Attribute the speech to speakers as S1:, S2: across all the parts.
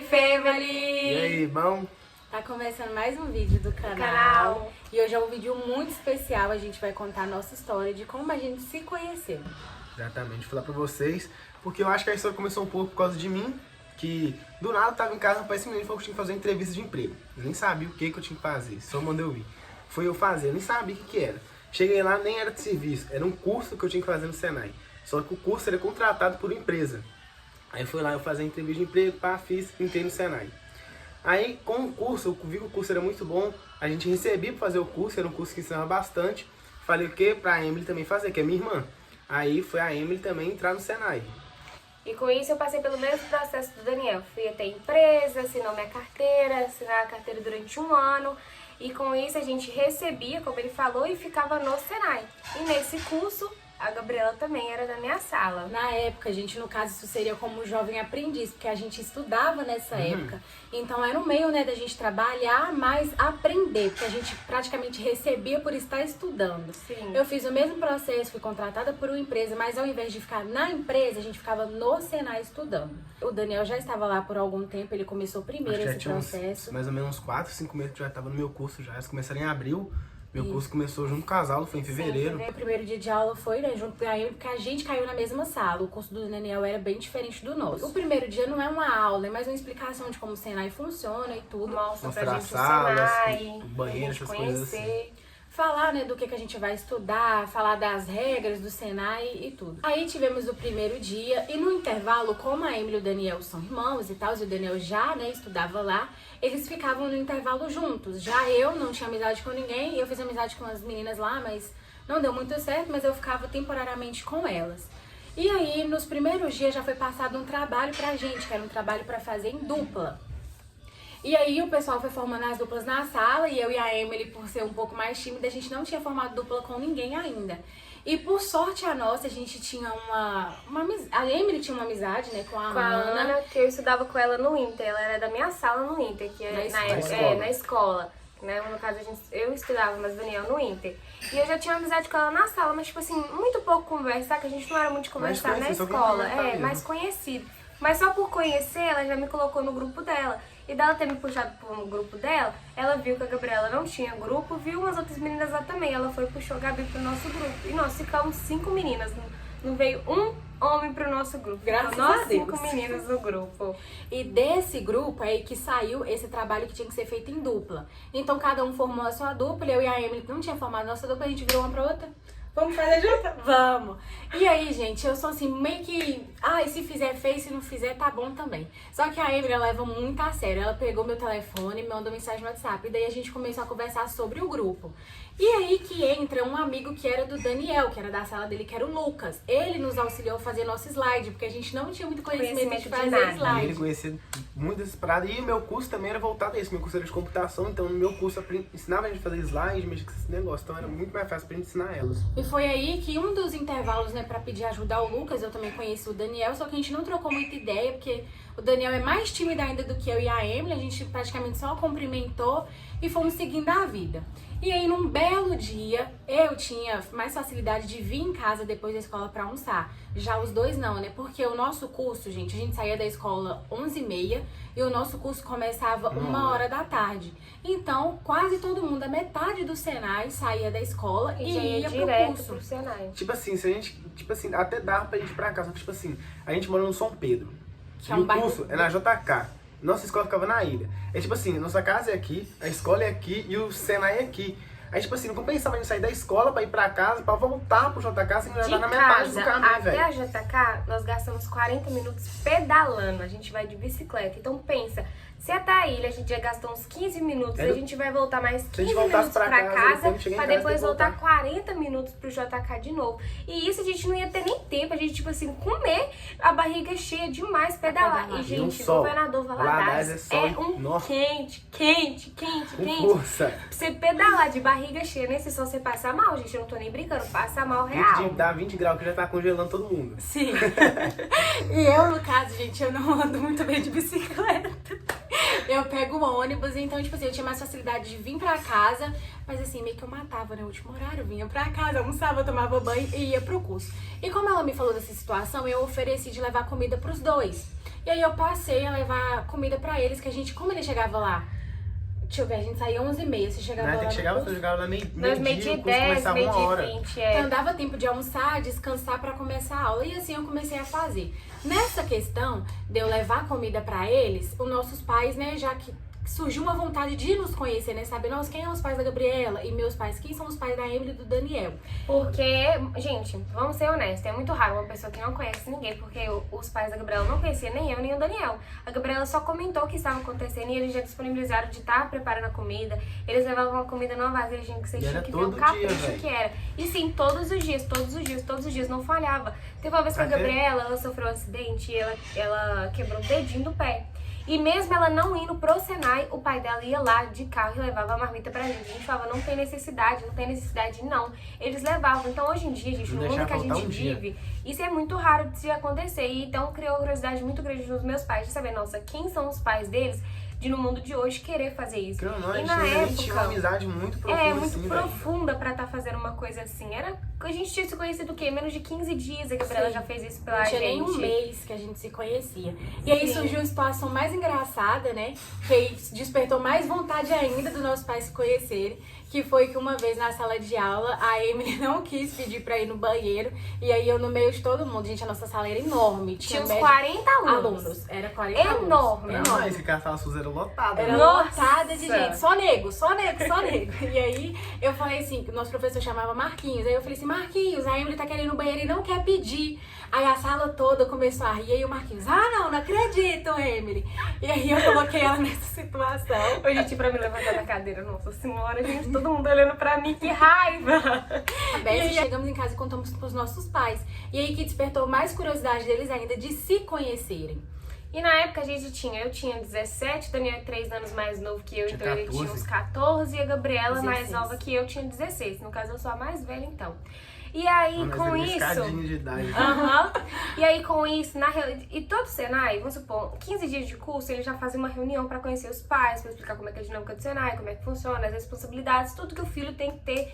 S1: Family!
S2: E aí, bom?
S1: Tá começando mais um vídeo do canal. E hoje é um vídeo muito especial. A gente vai contar a nossa história de como a gente se conheceu.
S2: Exatamente, vou falar pra vocês, porque eu acho que a história começou um pouco por causa de mim, que do nada eu tava em casa, esse menino falou que eu tinha que fazer uma entrevista de emprego. Eu nem sabia o que eu tinha que fazer, só mandou eu ir. Foi eu fazer, eu nem sabia o que era. Cheguei lá, nem era de serviço, era um curso que eu tinha que fazer no Senai. Só que o curso era contratado por uma empresa. Aí eu fui lá, eu fazia a entrevista de emprego, fiz, entrei no Senai. Aí com o curso, eu vi que o curso era muito bom, a gente recebia para fazer o curso, era um curso que ensinava bastante. Falei o quê? Pra Emily também fazer, que é minha irmã. Aí foi a Emily também entrar no Senai.
S3: E com isso eu passei pelo mesmo processo do Daniel. Fui até a empresa, assinou minha carteira, assinar a carteira durante 1 ano. E com isso a gente recebia, como ele falou, e ficava no Senai. E nesse curso, a Gabriela também era da minha sala.
S1: Na época, gente, no caso, isso seria como jovem aprendiz, porque a gente estudava nessa época. Então era um meio, né, da gente trabalhar, mas aprender, porque a gente praticamente recebia por estar estudando.
S3: Sim.
S1: Eu fiz o mesmo processo, fui contratada por uma empresa, mas ao invés de ficar na empresa, a gente ficava no Senai estudando. O Daniel já estava lá por algum tempo, ele começou primeiro esse processo.
S2: Mais ou menos uns 4, 5 meses que eu já estava no meu curso já. Eles começaram em abril. Meu curso começou junto com o casal, foi em fevereiro.
S1: Sim, o primeiro dia de aula foi, né, junto com a Emily, porque a gente caiu na mesma sala. O curso do Daniel era bem diferente do nosso. O primeiro dia não é uma aula, é mais uma explicação de como o Senai funciona e tudo.
S3: Mostra pra
S2: Mostrar
S3: gente
S2: salas,
S3: o Senai,
S2: o banheiro,
S3: pra
S2: essas
S3: gente
S2: coisas
S3: conhecer.
S2: assim.
S1: Falar, né, do que a gente vai estudar, falar das regras do Senai e tudo. Aí tivemos o primeiro dia e no intervalo, como a Emily e o Daniel são irmãos e tal, e o Daniel já, né, estudava lá, eles ficavam no intervalo juntos. Já eu não tinha amizade com ninguém, eu fiz amizade com as meninas lá, mas não deu muito certo, mas eu ficava temporariamente com elas. E aí, nos primeiros dias já foi passado um trabalho pra gente, que era um trabalho pra fazer em dupla. E aí o pessoal foi formando as duplas na sala e eu e a Emily, por ser um pouco mais tímida, a gente não tinha formado dupla com ninguém ainda. E por sorte a nossa, a gente tinha a Emily tinha uma amizade, né, com a Ana.
S3: Que eu estudava com ela no Inter, ela era da minha sala no Inter, que é na escola. Né? No caso, eu estudava, mas o Daniel no Inter. E eu já tinha amizade com ela na sala, mas tipo assim, muito pouco conversar, que a gente não era muito de conversar na escola. Mais conhecido. Mas só por conhecer, ela já me colocou no grupo dela. E dela ter me puxado pro grupo dela, ela viu que a Gabriela não tinha grupo, viu umas outras meninas lá também. Ela foi e puxou a Gabi pro nosso grupo. E nós ficamos 5 meninas. Não veio um homem pro nosso grupo.
S1: Graças
S3: nós
S1: a Deus.
S3: 5 meninas no grupo.
S1: E desse grupo é aí que saiu esse trabalho que tinha que ser feito em dupla. Então cada um formou a sua dupla, eu e a Emily não tinha formado a nossa dupla, a gente virou uma pra outra. Vamos fazer junto? Vamos! E aí, gente, eu sou assim, meio que... se fizer, fez, se não fizer, tá bom também. Só que a Emily, ela leva muito a sério. Ela pegou meu telefone, me mandou mensagem no WhatsApp. E daí a gente começou a conversar sobre o grupo. E aí que entra um amigo que era do Daniel, que era da sala dele, que era o Lucas. Ele nos auxiliou a fazer nosso slide, porque a gente não tinha muito conhecimento de fazer slide.
S2: Ele conhecia muito dessas paradas. E o meu curso também era voltado a isso. Meu curso era de computação, então no meu curso ensinava a gente a fazer slide, mexer com esse negócio. Então era muito mais fácil pra gente ensinar elas.
S1: E foi aí que um dos intervalos, né, pra pedir ajuda ao Lucas, eu também conheci o Daniel, só que a gente não trocou muita ideia, porque o Daniel é mais tímido ainda do que eu e a Emily, a gente praticamente só cumprimentou e fomos seguindo a vida. E aí, num belo dia, eu tinha mais facilidade de vir em casa depois da escola pra almoçar. Já os dois não, né? Porque o nosso curso, gente, a gente saía da escola 11h30 e o nosso curso começava 1h da tarde. Então, quase todo mundo, a metade do Senai saía da escola e ia
S3: direto
S1: pro curso.
S3: pro Senai.
S2: Tipo assim, se a gente, até dava pra gente ir pra casa, tipo assim, a gente mora no São Pedro.
S1: Que é
S2: e
S1: um
S2: o
S1: bairro
S2: curso é na JK. Nossa escola ficava na ilha. É tipo assim, nossa casa é aqui, a escola é aqui e o Senai é aqui. Aí, tipo assim, não compensava a gente sair da escola pra ir pra casa, pra voltar pro JK, sem já estar na metade do caminho, velho.
S3: Até a JK, nós gastamos 40 minutos pedalando. A gente vai de bicicleta. Então pensa, se até a ilha a gente já gastou uns 15 minutos, a gente vai voltar mais 15 minutos pra casa pra depois voltar 40 minutos pro JK de novo. E isso a gente não ia ter nem tempo, a gente, tipo assim, comer a barriga cheia demais, pedalar. E, gente, Governador Valadares é um quente.
S2: Força.
S3: Pra você pedalar de barriga cheia nesse sol, você passa mal, gente. Eu não tô nem brincando, passa mal real.
S2: Dá 20 graus que já tá congelando todo mundo.
S1: Sim. E eu, no caso, gente, eu não ando muito bem de bicicleta. Eu pego o ônibus, então, tipo assim, eu tinha mais facilidade de vir pra casa, mas assim, meio que eu matava, né, o último horário, eu vinha pra casa, almoçava, tomava banho e ia pro curso. E como ela me falou dessa situação, eu ofereci de levar comida pros dois. E aí eu passei a levar comida pra eles, que a gente, como ele chegava lá? Deixa eu ver, a gente saía 11h30, você chegava lá.
S2: Você chegava lá meio-dia, o curso
S3: 10,
S2: começava
S3: meio
S2: 1h.
S1: Então dava tempo de almoçar, descansar pra começar a aula. E assim eu comecei a fazer. Nessa questão de eu levar comida pra eles, os nossos pais, né, já que surgiu uma vontade de nos conhecer, né, saber, nós, quem são os pais da Gabriela e meus pais, quem são os pais da Emily e do Daniel.
S3: Porque, gente, vamos ser honestos, é muito raro uma pessoa que não conhece ninguém, porque os pais da Gabriela não conheciam nem eu, nem o Daniel. A Gabriela só comentou o que estava acontecendo e eles já disponibilizaram de estar preparando a comida. Eles levavam a comida numa vasilha, gente, que vocês tinham que ver o capricho que era. E sim, todos os dias, não falhava. Teve uma vez que a Gabriela, ela sofreu um acidente e ela quebrou o dedinho do pé. E mesmo ela não indo pro Senai, o pai dela ia lá de carro e levava a marmita pra gente. A gente falava, não tem necessidade não. Eles levavam. Então hoje em dia, gente, no mundo que a gente vive, isso é muito raro de se acontecer. E então criou uma curiosidade muito grande nos meus pais de saber, nossa, quem são os pais deles? De no mundo de hoje querer fazer isso.
S2: E na época tinha uma amizade muito profunda.
S3: Muito profunda pra estar fazendo uma coisa assim. A gente tinha se conhecido o quê? Menos de 15 dias a Gabriela já fez isso pela gente.
S1: Não tinha nem um mês que a gente se conhecia. E aí surgiu uma situação mais engraçada, né? Que despertou mais vontade ainda dos nossos pais se conhecerem. Que foi que uma vez na sala de aula, a Emily não quis pedir pra ir no banheiro. E aí eu no meio de todo mundo. Gente, a nossa sala era enorme.
S3: Tinha uns 40 alunos.
S1: Era 40 alunos.
S3: Enorme.
S2: Esse Castelo Sus era lotado.
S1: Era lotada de gente. Só nego. E aí eu falei assim, que o nosso professor chamava Marquinhos. Aí eu falei assim, Marquinhos, a Emily tá querendo ir no banheiro e não quer pedir. Aí a sala toda começou a rir. E aí o Marquinhos, não acredito, Emily. E aí eu coloquei ela nessa situação.
S3: Ô, gente, pra me levantar da cadeira, nossa senhora, gente, todo mundo olhando pra mim, que raiva!
S1: E aí chegamos em casa e contamos pros nossos pais. E aí que despertou mais curiosidade deles ainda de se conhecerem.
S3: E na época eu tinha 17, o Daniel é 3 anos mais novo que eu, então ele tinha uns 14, e a Gabriela 16. Mais nova que eu tinha 16. No caso, eu sou a mais velha, então. E aí, com isso...
S2: de idade.
S3: E aí, com isso, e todo Senai, vamos supor, 15 dias de curso, ele já fazia uma reunião pra conhecer os pais, pra explicar como é que é a dinâmica do Senai, como é que funciona, as responsabilidades, tudo que o filho tem que ter,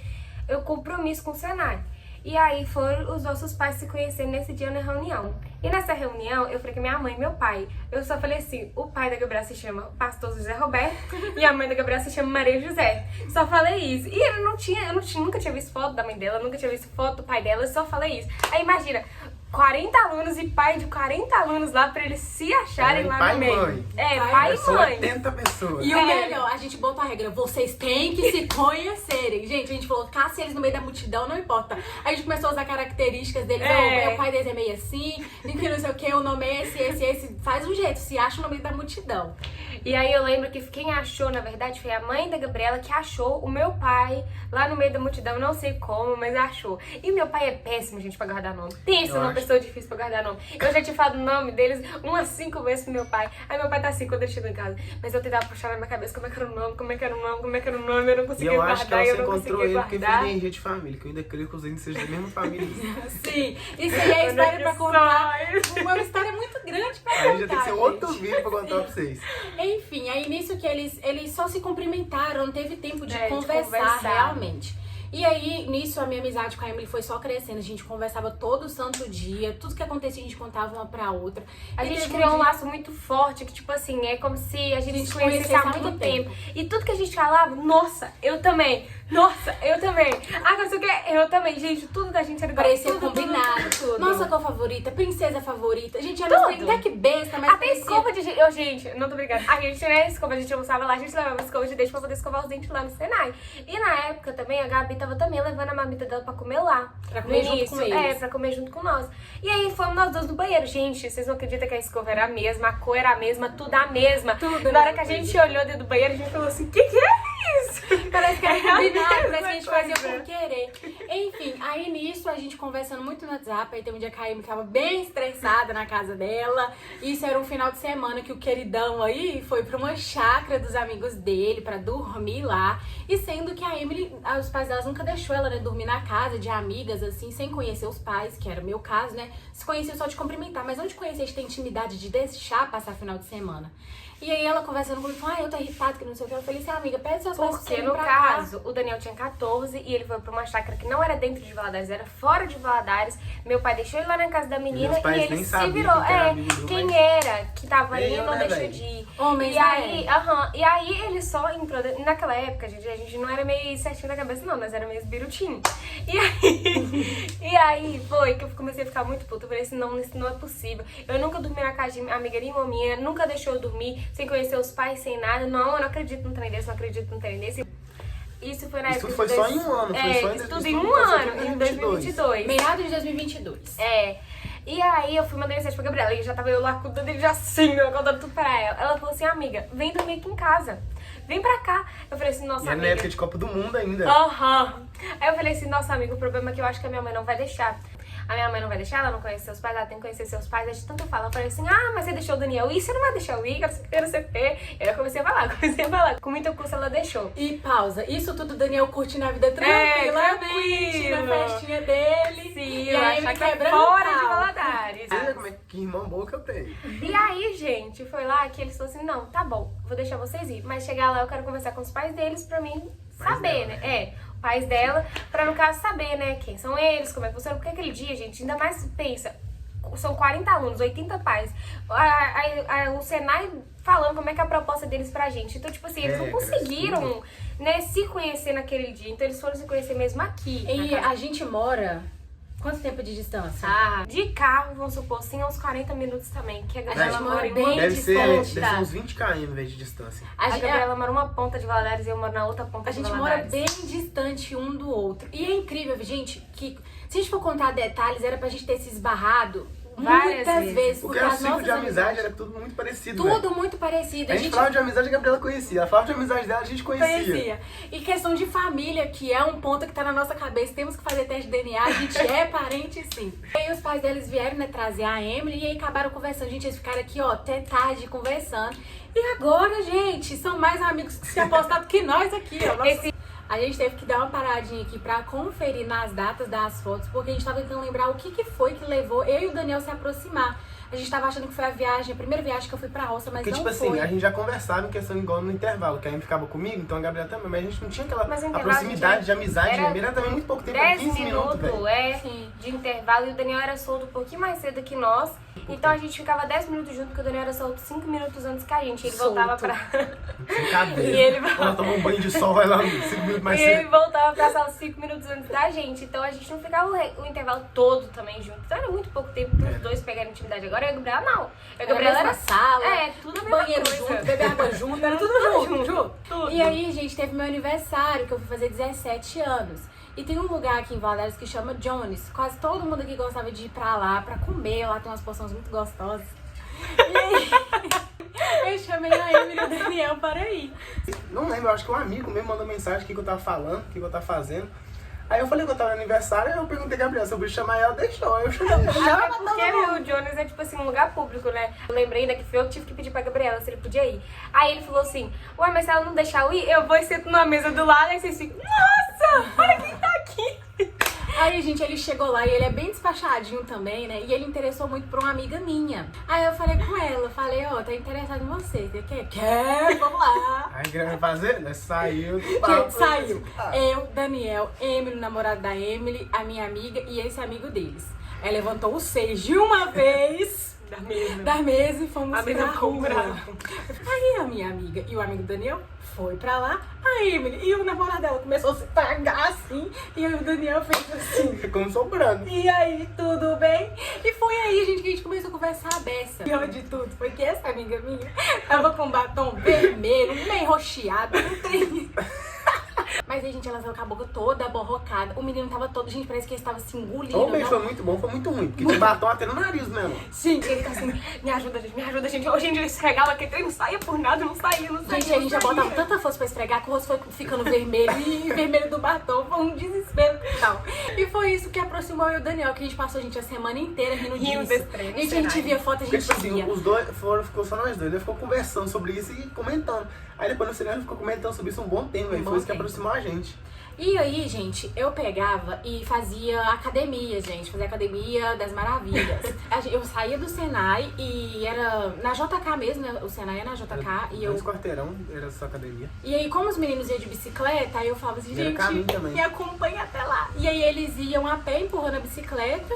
S3: o compromisso com o Senai. E aí foram os nossos pais se conhecendo nesse dia na reunião. E nessa reunião, eu falei com minha mãe e meu pai. Eu só falei assim, o pai da Gabriela se chama Pastor José Roberto e a mãe da Gabriela se chama Maria José. Só falei isso. E eu nunca tinha visto foto da mãe dela, nunca tinha visto foto do pai dela, eu só falei isso. Aí imagina, 40 alunos e pai de 40 alunos lá pra eles se acharem lá no meio.
S2: Mãe.
S3: Pai e mãe.
S2: 80 pessoas.
S1: E o melhor, a gente botou a regra, vocês têm que se conhecerem. Gente, a gente falou, caça eles no meio da multidão, não importa. A gente começou a usar características deles, o pai deles é meio assim, que não sei o que, o nome é esse, faz um jeito, se acha no meio da multidão.
S3: E aí eu lembro que quem achou, na verdade, foi a mãe da Gabriela que achou o meu pai lá no meio da multidão, não sei como, mas achou. E meu pai é péssimo, gente, pra guardar nome. Pensa numa pessoa difícil pra guardar nome. Eu já tinha falado o nome deles umas 5 vezes pro meu pai. Aí meu pai tá assim quando ele chegou em casa. Mas eu tentava puxar na minha cabeça como é que era o nome, eu não conseguia guardar, eu não conseguia guardar.
S2: Porque foi energia de família, que eu ainda creio que os índios sejam da mesma família.
S1: Sim, isso aí é história pra contar. Uma história muito grande pra contar.
S2: Aí já tem que ser outro vídeo pra contar pra vocês.
S1: Enfim, aí nisso que eles só se cumprimentaram, não teve tempo de conversar realmente. E aí, nisso, a minha amizade com a Emily foi só crescendo. A gente conversava todo santo dia. Tudo que acontecia, a gente contava uma pra outra.
S3: A gente criou um laço muito forte, que tipo assim, é como se a gente se conhecesse há muito tempo. E tudo que a gente falava, nossa, eu também. Nossa, eu também. Não sei o que, eu também. Gente, tudo da gente era igual.
S1: Parecia combinado. Tudo. Nossa cor favorita, princesa favorita. Gente, era até que besta, mas
S3: até escova de dente. Gente, não tô brincando. A gente, né, escova, a gente almoçava lá, a gente levava escova de dente pra poder escovar os dentes lá no Senai. E na época também, a Gabi tava também levando a marmita dela pra comer lá.
S1: Pra comer junto com eles.
S3: Pra comer junto com nós. E aí fomos nós dois no banheiro. Gente, vocês não acreditam que a escova era a mesma, a cor era a mesma, tudo a mesma. Tudo. Na hora que a gente olhou dentro do banheiro, a gente falou assim, que é isso?
S1: Parece que era combinado, parece que a gente fazia por querer. Enfim, aí nisso a gente conversando muito no WhatsApp. Aí tem um dia que a Emily tava bem estressada na casa dela. Isso era um final de semana que o queridão aí foi pra uma chácara dos amigos dele pra dormir lá. E sendo que a Emily, os pais delas nunca deixou ela, né, dormir na casa de amigas, assim, sem conhecer os pais, que era o meu caso, né? Se conhecia só de cumprimentar, mas não de conhecer, de ter intimidade, de deixar passar final de semana. E aí ela conversando comigo, falou, eu tô irritada, que não sei o que. Eu falei assim, amiga, pede seus pais pra
S3: caso, o Daniel tinha 14 e ele foi pra uma chácara que não era dentro de Valadares, era fora de Valadares. Meu pai deixou ele lá na casa da menina e ele se virou. Quem era que tava indo não deixou de ir.
S1: Homens,
S3: e aí, e aí ele só entrou. Naquela época, gente, a gente não era meio certinho da cabeça, não, nós era meio esbirutinho. E aí foi que eu comecei a ficar muito puta. Eu falei assim, não, isso não é possível. Eu nunca dormi na casa de amiga nenhuma minha, nunca deixou eu dormir sem conhecer os pais, sem nada. Não, eu não acredito no trem desse, não acredito no trem desse. Isso foi na época.
S2: Isso foi só em um ano, foi só
S3: isso tudo em um ano, em 2022.
S1: Meados de 2022.
S3: E aí eu fui mandar mensagem pra Gabriela, e já tava eu lá com o dedo já assim, eu contando tudo pra ela. Ela falou assim, amiga, vem dormir aqui em casa. Vem pra cá. Eu falei assim, nossa,
S2: amiga. E na época de Copa do Mundo ainda.
S3: Aí eu falei assim, nossa, amiga, o problema é que eu acho que a minha mãe não vai deixar. A minha mãe não vai deixar, ela não conhece seus pais, ela tem que conhecer seus pais. Aí de tanto eu falo, eu falei assim, mas você deixou o Daniel ir? Você não vai deixar eu ir? Quero ser pé. Aí eu comecei a falar. Com muito custo ela deixou.
S1: E pausa. Isso tudo o Daniel curtindo a vida tranquilamente, na festinha dele.
S3: Sim,
S1: e aí me quebrando
S3: fora de Valadares.
S2: Olha como é que irmã boa que eu tenho.
S3: E aí, gente, foi lá que eles falaram assim, não, tá bom, vou deixar vocês ir. Mas chegar lá eu quero conversar com os pais deles pra mim saber, né? Pais dela, pra no caso saber, né, quem são eles, como é que funciona, porque aquele dia, gente, ainda mais pensa, são 40 alunos, 80 pais, o Senai falando como é que é a proposta deles pra gente, então, tipo assim, eles não conseguiram, né, se conhecer naquele dia, então eles foram se conhecer mesmo aqui.
S1: E a gente mora... Quanto tempo de distância?
S3: De carro, vamos supor, sim, uns 40 minutos também, que a Gabriela mora em
S1: bem
S2: deve ser uns 20 km de distância.
S3: A Gabriela mora uma ponta de Valadares e eu moro na outra ponta de Valadares.
S1: A gente mora bem distante um do outro. E é incrível, gente, que se a gente for contar detalhes, era pra gente ter se esbarrado muitas vezes.
S2: Porque o ciclo de amizade era tudo muito parecido.
S1: Tudo muito parecido.
S2: A gente falava de amizade, a Gabriela conhecia. Ela falava de amizade dela, a gente conhecia.
S1: E questão de família, que é um ponto que tá na nossa cabeça. Temos que fazer teste de DNA, a gente é parente sim. E aí os pais deles vieram, né, trazer a Emily e aí acabaram conversando. Gente, eles ficaram aqui, ó, até tarde conversando. E agora, gente, são mais amigos que se apostaram que nós aqui, ó. A gente teve que dar uma paradinha aqui pra conferir nas datas das fotos, porque a gente tava tentando lembrar o que foi que levou eu e o Daniel se aproximar. A gente tava achando que foi a primeira viagem que eu fui pra roça, mas
S2: porque,
S1: não
S2: tipo
S1: foi.
S2: assim, a gente já conversava em questão igual no intervalo, que a Amy ficava comigo, então a Gabriela também, mas a gente não tinha aquela proximidade de amizade, era também muito pouco tempo, 15 minutos,
S3: de intervalo, e o Daniel era solto um pouquinho mais cedo que nós, então a gente ficava 10 minutos junto, porque o Daniel era solto 5 minutos antes que a gente, ele voltava pra...
S2: Sem cabelo.
S3: E ele
S2: ela tomou um banho de sol, vai lá 5 minutos mais cedo.
S3: E ele voltava pra sala 5 minutos antes da gente, então a gente não ficava o intervalo todo também junto, então era muito pouco tempo pros dois pegarem intimidade. Agora a Gabriela não. A Gabriela era
S1: sala,
S3: tudo
S1: banheiro junto, beber água junto, era tudo junto.
S3: Tudo.
S1: E aí, gente, teve meu aniversário, que eu fui fazer 17 anos. E tem um lugar aqui em Valadares que chama Jones. Quase todo mundo aqui gostava de ir pra lá, pra comer. Lá tem umas porções muito gostosas. E aí, eu chamei a Emily e o Daniel para ir.
S2: Não lembro, acho que um amigo mesmo mandou mensagem, o que eu tava falando, o que eu tava fazendo. Aí eu falei que eu tava no aniversário, aí eu perguntei a Gabriela se eu podia chamar ela, deixou. Eu chamei.
S3: Porque o Jones é tipo assim, um lugar público, né? Eu lembrei ainda que foi eu que tive que pedir pra Gabriela se ele podia ir. Aí ele falou assim, ué, mas se ela não deixar eu ir, eu vou e sento na mesa do lado, aí vocês ficam, nossa, olha quem tá aqui.
S1: Aí, gente, ele chegou lá e ele é bem despachadinho também, né? E ele interessou muito por uma amiga minha. Aí eu falei com ela, tá interessado em você. Você quer? Quer, vamos lá.
S2: Aí o que vai fazer? Né? Saiu do
S1: papo. Saiu. Eu, Daniel, Emily, o namorado da Emily, a minha amiga e esse amigo deles. Aí levantou os 6 de uma vez da mesa e fomos pra rua. Aí a minha amiga e o amigo Daniel foi pra lá, a Emily e o namorado dela começou a se pagar assim, e aí o Daniel fez assim.
S2: Ficou sobrando.
S1: E aí, tudo bem? E foi aí, gente, que a gente começou a conversar a beça. Pior de tudo, foi que essa amiga minha tava com batom vermelho, meio roxeado, não tem... Mas aí, gente, ela saiu com a boca toda aborrocada. O menino tava todo, gente, parece que ele estava se engolindo.
S2: O beijo foi muito bom, foi muito ruim. Porque tinha batom até no nariz mesmo.
S1: Sim, ele tá assim, me ajuda, gente. Hoje em dia ele esfregava aqui, ele não saía por nada, não saía. Gente, a gente já botava tanta força pra esfregar que o rosto foi ficando vermelho e vermelho do batom. Foi um desespero total. E foi isso que aproximou eu e o Daniel, que a gente passou, gente, a semana inteira rindo disso. Gente, a gente via foto, a gente
S2: tipo
S1: via.
S2: Assim, os dois ficou só nós dois, ele ficou conversando sobre isso e comentando. Aí depois no cinema ficou comentando sobre isso um bom tempo, aí foi isso que aproximou a gente.
S1: E aí, gente, eu pegava e fazia academia, gente. Fazia academia das maravilhas. Eu saía do Senai e era na JK mesmo, né? O Senai é na JK. E eu...
S2: 2 quarteirão era sua academia.
S1: E aí, como os meninos iam de bicicleta, aí eu falava assim, gente, me acompanha até lá. E aí eles iam a pé empurrando a bicicleta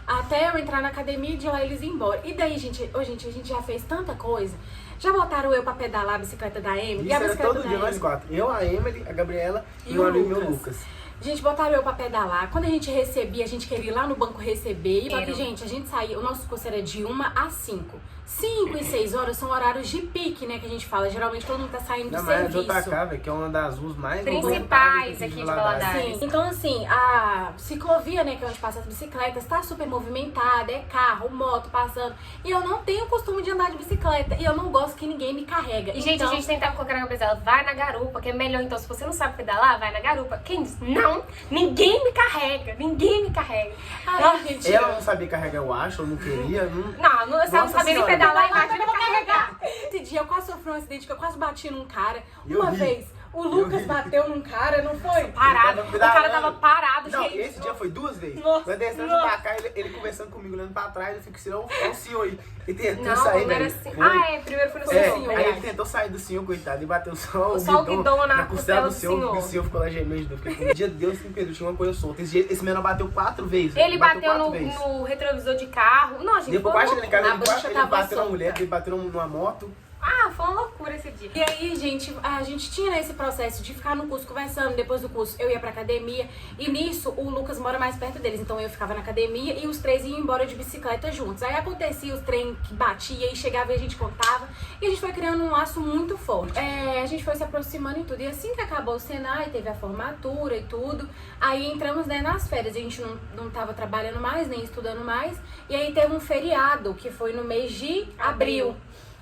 S1: até eu entrar na academia e de lá eles iam embora. E daí, gente, a gente já fez tanta coisa. Já botaram eu pra pedalar a bicicleta da Emily?
S2: Isso
S1: e a
S2: era
S1: bicicleta
S2: todo dia, nós 4. Eu, a Emily, a Gabriela e o amigo meu Lucas.
S1: Gente, botaram eu pra pedalar. Quando a gente recebia, a gente queria ir lá no banco receber. Só que, gente, a gente saía, o nosso curso era de 1 às 5. 5 e 6 horas são horários de pique, né, que a gente fala. Geralmente todo mundo tá saindo do serviço.
S2: Não, mas a JK, velho, que é uma das ruas mais
S3: principais aqui de Valadares.
S1: Sim. Então, assim, a ciclovia, né, que é onde passa as bicicletas, tá super movimentada, é carro, moto passando. E eu não tenho costume de andar de bicicleta. E eu não gosto que ninguém me carrega.
S3: E, gente, a gente tentava colocar na cabeça dela, vai na garupa, que é melhor. Então, se você não sabe pedalar, vai na garupa. Quem diz? Não, ninguém me carrega, ninguém me carrega.
S1: Ai, gente,
S2: ela não sabia carregar, eu acho, ou não queria.
S3: Não, se ela não sabia nem pedalar, imagina carregar.
S1: Esse dia eu quase sofri um acidente, que eu quase bati num cara. Uma vez, o Lucas bateu num cara, não foi?
S3: Parado. O cara tava parado,
S2: não,
S3: gente.
S2: Esse dia foi 2 vezes.
S1: Nossa,
S2: nós descendo pra cá, ele conversando comigo, olhando pra trás, eu fico assim, o senhor aí. Ele tentou sair,
S3: não era
S2: velho.
S3: assim. Primeiro foi no senhor.
S2: Aí ele tentou sair do senhor, coitado, e bateu só
S3: o guidão na costela do
S2: senhor. O senhor ficou lá gemendo. Um dia Deus me perdoou, tinha uma coisa solta. Esse menino bateu 4 vezes.
S3: Ele bateu no retrovisor de carro. Não, gente,
S2: depois quase chegando em casa, ele bateu
S1: solta.
S2: na mulher, ele bateu numa moto.
S3: Foi uma loucura esse dia.
S1: E aí, gente, a gente tinha esse processo de ficar no curso conversando. Depois do curso, eu ia pra academia. E nisso, o Lucas mora mais perto deles. Então, eu ficava na academia e os 3 iam embora de bicicleta juntos. Aí, acontecia os trem que batia e chegava e a gente contava. E a gente foi criando um laço muito forte. A gente foi se aproximando e tudo. E assim que acabou o Senai, teve a formatura e tudo. Aí, entramos, né, nas férias. A gente não tava trabalhando mais, nem estudando mais. E aí, teve um feriado, que foi no mês de abril.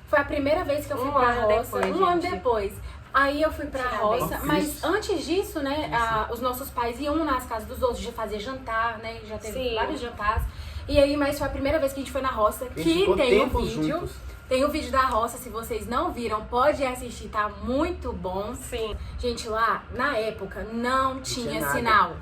S1: Foi a primeira vez que eu fui pra roça, um ano depois. Aí eu fui pra roça, mas antes disso, né, os nossos pais iam nas casas dos outros, já fazia jantar, né, já teve vários jantares. E aí, mas foi a primeira vez que a gente foi na roça, que tem um vídeo. Juntos. Tem o vídeo da roça, se vocês não viram, pode assistir, tá muito bom.
S3: Sim.
S1: Gente, lá, na época, não tinha sinal.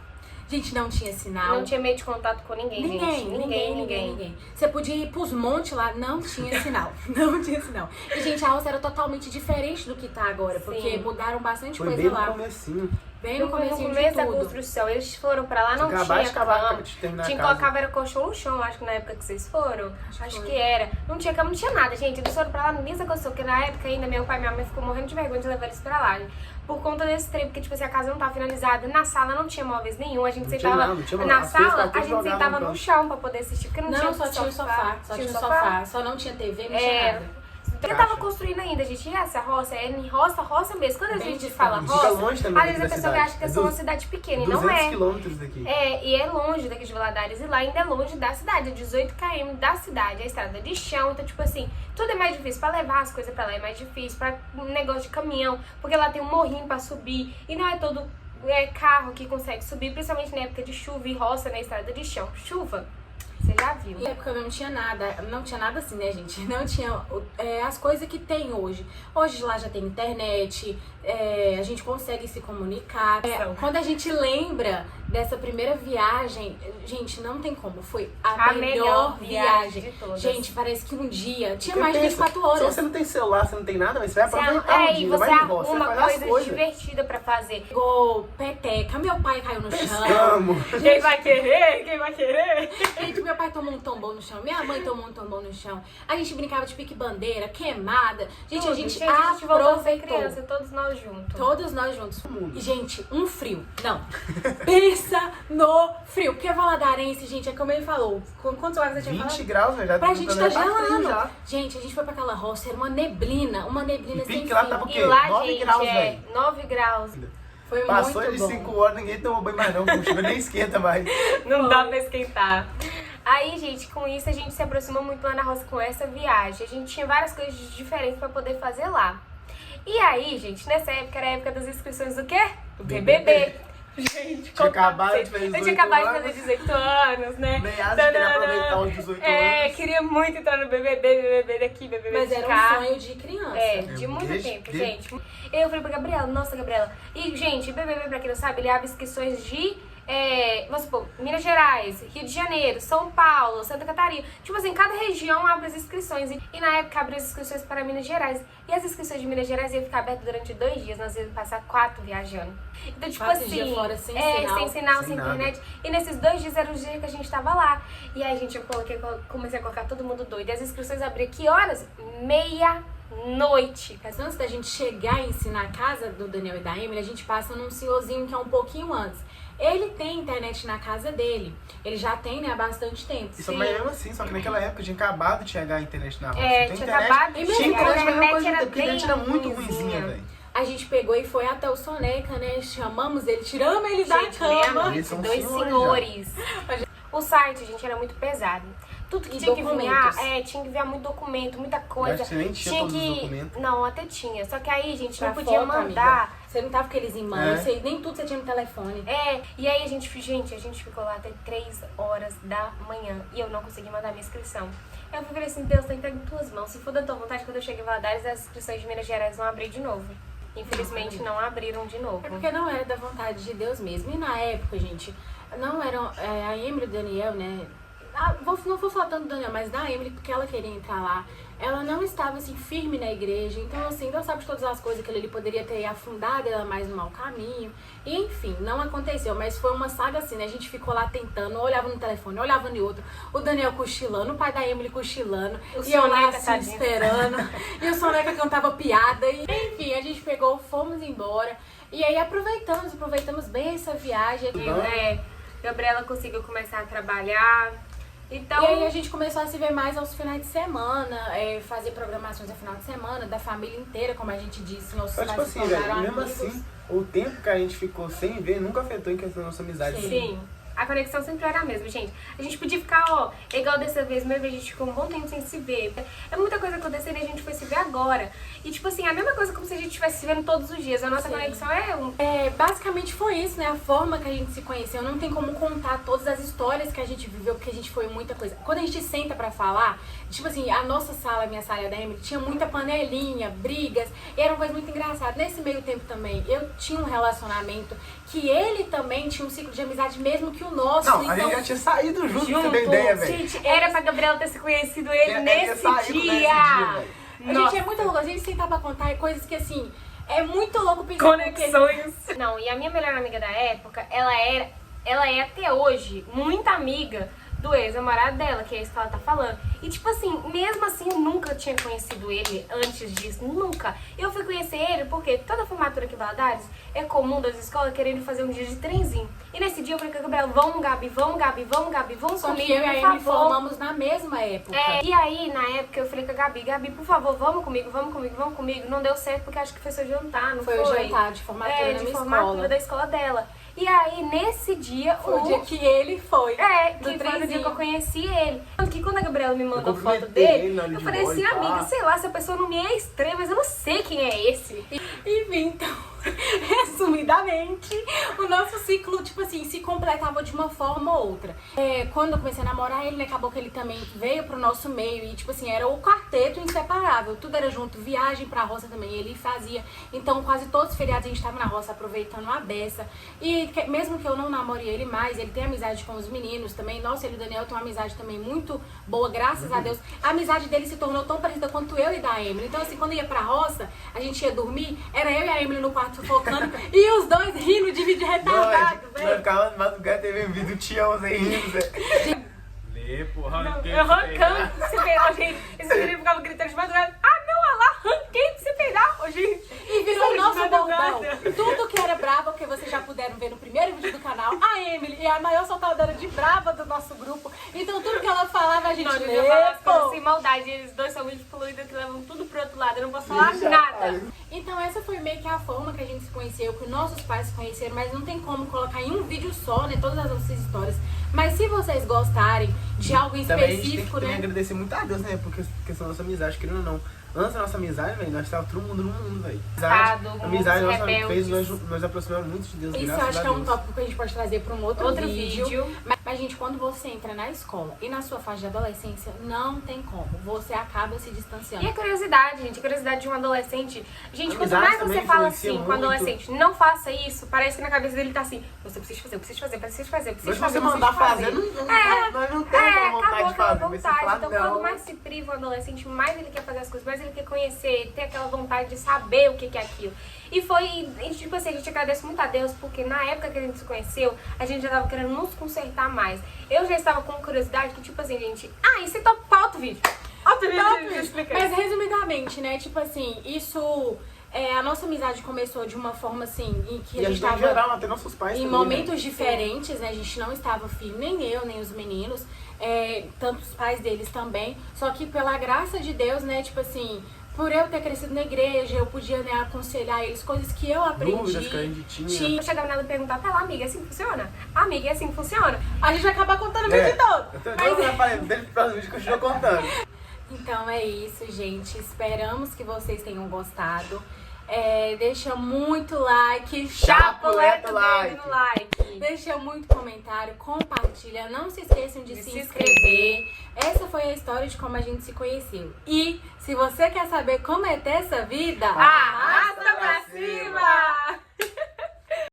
S1: Gente, não tinha sinal.
S3: Não tinha meio de contato com ninguém, gente. Ninguém.
S1: Você podia ir pros montes lá, não tinha sinal. Não tinha sinal. E, gente, a roça era totalmente diferente do que tá agora, porque mudaram bastante coisa lá. Bem no comecinho
S3: começo
S1: de
S3: da
S1: tudo.
S3: construção. Eles foram pra lá, não tinha cama. Tinha que colocar era colchão no chão, acho que na época que vocês foram. Acho que era. Não tinha cama, não tinha nada, gente. Eles foram pra lá no início da construção, porque na época ainda meu pai e minha mãe ficou morrendo de vergonha de levar eles pra lá. Por conta desse trem, porque tipo assim, a casa não tava finalizada. Na sala não tinha móveis nenhum. A gente sentava na sala, a gente sentava no chão pra poder assistir, porque não tinha
S1: só tinha o sofá. Só tinha o sofá. Só não tinha TV, não tinha nada.
S3: Então eu tava construindo ainda, gente. E essa roça é em roça mesmo. Quando a gente fala roça,
S2: longe também,
S3: às vezes a pessoa acha que é só uma cidade pequena. E não é.
S2: 200 quilômetros daqui.
S3: E é longe daqui de Valadares. E lá ainda é longe da cidade. É 18 km da cidade. A estrada de chão. Então, tipo assim, tudo é mais difícil. Pra levar as coisas pra lá é mais difícil. Pra um negócio de caminhão. Porque lá tem um morrinho pra subir. E não é todo carro que consegue subir. Principalmente na época de chuva e roça na estrada de chão. Chuva. Você já viu.
S1: Na época não tinha nada assim, né, gente? Não tinha as coisas que tem hoje. Hoje lá já tem internet, a gente consegue se comunicar. Quando a gente lembra dessa primeira viagem, gente, não tem como. Foi a melhor viagem
S3: de todas.
S1: Gente, parece que um dia tinha mais de 24 horas.
S2: Se você não tem celular, você não tem nada, mas você vai aproveitar
S3: e você arruma coisa divertida pra fazer.
S1: Pegou peteca, meu pai caiu no chão.
S3: Quem vai querer?
S1: Gente, meu pai tomou um tombão no chão, minha mãe tomou um tombão no chão. A gente brincava de pique-bandeira, queimada. Gente, a gente aproveitou.
S3: Criança, todos nós juntos.
S1: Todos nós juntos. E, gente, um frio. Não. Pensa no frio. Porque valadarense, gente, é como ele falou. Quantos horas você tinha falado?
S2: 20 graus, né? Já
S1: pra gente tá gelando. Gente, a gente foi pra aquela roça, era uma neblina sem fim.
S2: Lá tava o quê?
S3: E lá,
S2: 9
S3: gente,
S2: graus, velho.
S3: 9 graus.
S1: Foi
S2: Passou
S1: muito
S2: de
S1: bom.
S2: 5 horas, ninguém tomou banho mais não. O chuva nem esquenta mais.
S3: Não dá pra esquentar. Aí, gente, com isso a gente se aproximou muito lá na roça com essa viagem. A gente tinha várias coisas diferentes pra poder fazer lá. E aí, gente, nessa época era a época das inscrições do quê? Do BBB. Gente,
S2: Tinha acabado de fazer 18
S3: eu tinha acabado de
S2: anos.
S3: fazer 18 anos, né?
S2: Meados de querer aproveitar os 18 anos.
S3: Queria muito entrar no BBB daqui, BBB
S1: Mas
S3: de
S1: era
S3: cá.
S1: um sonho de criança.
S3: De muito tempo,
S2: desde-
S3: gente. Eu falei pra Gabriela, nossa, Gabriela. E, gente, BBB, pra quem não sabe, ele abre inscrições de, vamos supor, Minas Gerais, Rio de Janeiro, São Paulo, Santa Catarina. Tipo assim, cada região abre as inscrições. E na época abriu as inscrições para Minas Gerais. E as inscrições de Minas Gerais iam ficar abertas durante 2 dias. Nós íamos passar 4 viajando. Então, tipo
S1: 4
S3: assim,
S1: dias fora, sem sinal.
S3: sem sinal,
S2: Sem
S3: sem
S2: nada.
S3: internet. E nesses 2 dias era o dia que a gente tava lá. E aí, gente, comecei a colocar todo mundo doido. E as inscrições abriam que horas? Meia-noite.
S1: Mas antes da gente chegar e ensinar a casa do Daniel e da Emily, a gente passa num senhorzinho que é um pouquinho antes. Ele tem internet na casa dele. Ele já tem, né, há bastante tempo.
S2: Isso, mas mesmo assim, só que naquela época tinha acabado de chegar a internet na roça.
S3: Tinha acabado de
S2: Tinha
S3: chegar,
S2: internet,
S3: a
S2: mas a mesma
S3: internet
S2: coisa,
S3: era
S2: porque a internet era
S3: bem
S2: muito
S3: ruinzinha.
S2: ruimzinha, velho.
S1: A gente pegou e foi até o Soneca, né? Chamamos ele, tiramos ele da
S3: Gente,
S1: cama.
S3: meia-noite,
S2: Eles são
S3: 2
S2: senhores
S3: senhores. O site, gente, era muito pesado. Tudo que
S1: E
S3: tinha que enviar,
S1: documentos.
S3: tinha que enviar muito documento, muita
S2: Eu
S3: coisa.
S2: acho que você nem tinha todos os documentos.
S3: Não, até tinha. Só que aí, gente,
S1: Pra
S3: não podia
S1: foto,
S3: mandar.
S1: amiga. Você não tava com aqueles em mãos,
S2: É.
S1: nem tudo você tinha no telefone.
S3: E aí a gente ficou lá até 3 horas da manhã e eu não consegui mandar minha inscrição. Eu falei assim, Deus, tá entregue em tuas mãos. Se for da tua vontade, quando eu cheguei em Valadares, as inscrições de Minas Gerais vão abrir de novo. Infelizmente, não abriram de novo.
S1: É porque não era da vontade de Deus mesmo. E na época, gente, não eram a Emily e o Daniel, né? Não vou falar tanto do Daniel, mas da Emily, porque ela queria entrar lá. Ela não estava, assim, firme na igreja. Então, assim, Deus sabe de todas as coisas que ele poderia ter afundado ela mais no mau caminho. E, enfim, não aconteceu. Mas foi uma saga assim, né? A gente ficou lá tentando, olhava no telefone, olhava no outro. O Daniel cochilando, o pai da Emily cochilando. E eu lá, assim, esperando. E o Soneca cantava piada. E, enfim, a gente pegou, fomos embora. E aí aproveitamos bem essa viagem.
S3: Gabriela conseguiu começar a trabalhar. Então,
S1: E aí a gente começou a se ver mais aos finais de semana, fazer programações ao final de semana, da família inteira, como a gente disse, nossos
S2: Mas, tipo
S1: pais se
S2: assim, velho,
S1: tornaram
S2: mesmo
S1: amigos.
S2: assim, o tempo que a gente ficou sem ver nunca afetou em questão da nossa amizade.
S3: sim. A conexão sempre era a mesma, gente. A gente podia ficar, igual dessa vez, mesmo a gente ficou um bom tempo sem se ver. É muita coisa acontecendo e a gente foi se ver agora. E, tipo assim, a mesma coisa como se a gente estivesse se vendo todos os dias. A nossa
S1: Sim.
S3: conexão
S1: Basicamente foi isso, né? A forma que a gente se conheceu. Não tem como contar todas as histórias que a gente viveu, porque a gente foi muita coisa. Quando a gente senta pra falar, tipo assim, a nossa sala, a minha sala e a da Emily, tinha muita panelinha, brigas, e era uma coisa muito engraçada. Nesse meio tempo também, eu tinha um relacionamento que ele também tinha um ciclo de amizade mesmo que o nosso.
S2: Não,
S1: então,
S2: a gente já tinha saído junto, pra você ter ideia, velho.
S3: Gente, era pra Gabriela ter se conhecido ele
S2: Ele
S3: nesse
S2: saiu nesse
S3: dia.
S2: velho.
S1: a gente é muito louco. A gente sentar pra contar coisas que, assim, é muito louco pensar.
S3: Conexões. Não, e a minha melhor amiga da época, ela é até hoje muito amiga do ex-namorado dela, que é isso que ela tá falando. E tipo assim, mesmo assim, eu nunca tinha conhecido ele antes disso, nunca. Eu fui conhecer ele porque toda formatura aqui em Valadares é comum das escolas querendo fazer um dia de trenzinho. E nesse dia eu falei com a Gabriela, vamos Gabi, vamos
S1: Só
S3: comigo,
S1: que eu e a
S3: por
S1: Emily
S3: favor.
S1: formamos na mesma época.
S3: E aí, na época, eu falei com a Gabi, por favor, vamos comigo. Não deu certo porque acho que foi seu jantar, não foi?
S1: Foi o jantar de formatura na
S3: de
S1: minha
S3: formatura
S1: escola.
S3: da escola dela. E aí, nesse dia,
S1: Foi o dia que ele foi.
S3: que foi no dia
S1: trenzinho.
S3: que eu conheci ele. Tanto que quando a Gabriela me mandou
S2: Eu
S3: foto
S2: cumprimentei ele
S3: dele,
S2: na hora
S3: eu
S2: de
S3: falei
S2: boa
S3: assim,
S2: e pá.
S3: amiga, sei lá, essa pessoa não me é estranha, mas eu não sei quem é esse.
S1: Enfim, então, resumidamente, o nosso ciclo, tipo assim, se completava de uma forma ou outra. Quando eu comecei a namorar ele, né, acabou que ele também veio pro nosso meio e, tipo assim, era o quarteto inseparável. Tudo era junto, viagem pra roça também, ele fazia. Então, quase todos os feriados a gente tava na roça aproveitando a beça. E mesmo que eu não namore ele mais, ele tem amizade com os meninos também. Nossa, ele e o Daniel tem uma amizade também muito boa, graças a Deus. A amizade dele se tornou tão parecida quanto eu e da Emily. Então, assim, quando ia pra roça, a gente ia dormir, era eu e a Emily no quarto sufocando e os dois rindo de vídeo retardado,
S2: Vai
S1: velho.
S2: ficar madrugada, teve um vídeo tião sem rindo, velho. Lê, porra,
S3: Eu arrancando de se peidar, gente. Esse menino ficava gritando de madrugada. Ah, não, olha lá, arranquei de se peidar, ô, gente.
S1: E virou o
S3: Isso
S1: nosso
S3: de
S1: bordão.
S3: madrugada.
S1: Tudo que era brava, que vocês já puderam ver no primeiro vídeo do canal, a Emily é a maior soltadora de brava do nosso grupo. Então tudo que ela falava, a gente
S3: Não, devia falar as coisas sem maldade. Eles dois são muito poluídos que levam tudo pro outro lado. Eu não posso falar nada.
S1: Então essa foi meio que a forma que a gente se conheceu, que nossos pais se conheceram, mas não tem como colocar em um vídeo só, né, todas as nossas histórias. Mas se vocês gostarem de algo em
S2: também
S1: específico,
S2: a gente tem que
S1: né?
S2: agradecer muito a Deus, né? Porque questão da nossa amizade, querendo ou não. Antes da nossa amizade, velho, nós estávamos todo mundo no mundo, velho. A amizade nossa fez nós aproximamos muito de Deus.
S1: Isso eu acho que é um tópico que a gente pode trazer para um outro vídeo. Mas, gente, quando você entra na escola e na sua fase de adolescência, não tem como. Você acaba se distanciando.
S3: E a curiosidade, gente, a curiosidade de um adolescente. Gente, quanto mais você fala assim com um adolescente, não faça isso, parece que na cabeça dele tá assim, você precisa fazer, eu preciso fazer, preciso fazer, preciso fazer.
S2: Mas se você mandar fazer, nós não temos vontade de fazer.
S3: Vontade. Então, quanto mais se priva o adolescente, mais ele quer fazer as coisas, mais ele quer conhecer, ter aquela vontade de saber o que é aquilo. E foi, tipo assim, a gente agradece muito a Deus, porque na época que a gente se conheceu, a gente já tava querendo nos consertar mais. Eu já estava com curiosidade que, tipo assim, gente, isso é pra outro vídeo. Outro vídeo.
S1: Mas resumidamente, né, tipo assim, isso... a nossa amizade começou de uma forma assim, em que a gente estava
S2: geral, até nossos pais
S1: em
S2: também,
S1: momentos diferentes, né? A gente não estava firme, nem eu, nem os meninos, tanto os pais deles também. Só que pela graça de Deus, né? Tipo assim, por eu ter crescido na igreja, eu podia, né, aconselhar eles, coisas que eu aprendi.
S2: Dúvidas que a gente tinha.
S3: Eu chegava nela e perguntava pra ela, amiga, é assim que funciona? Amiga, é assim que funciona?
S1: A gente acaba contando o vídeo todo.
S2: Eu falei, desde o próximo vídeo continua contando.
S1: Então é isso, gente. Esperamos que vocês tenham gostado. Deixa muito like,
S3: Chapuleta no like.
S1: Deixa muito comentário, compartilha. Não se esqueçam de se inscrever. Essa foi a história de como a gente se conheceu. E se você quer saber como é ter essa vida,
S3: arrasta pra cima!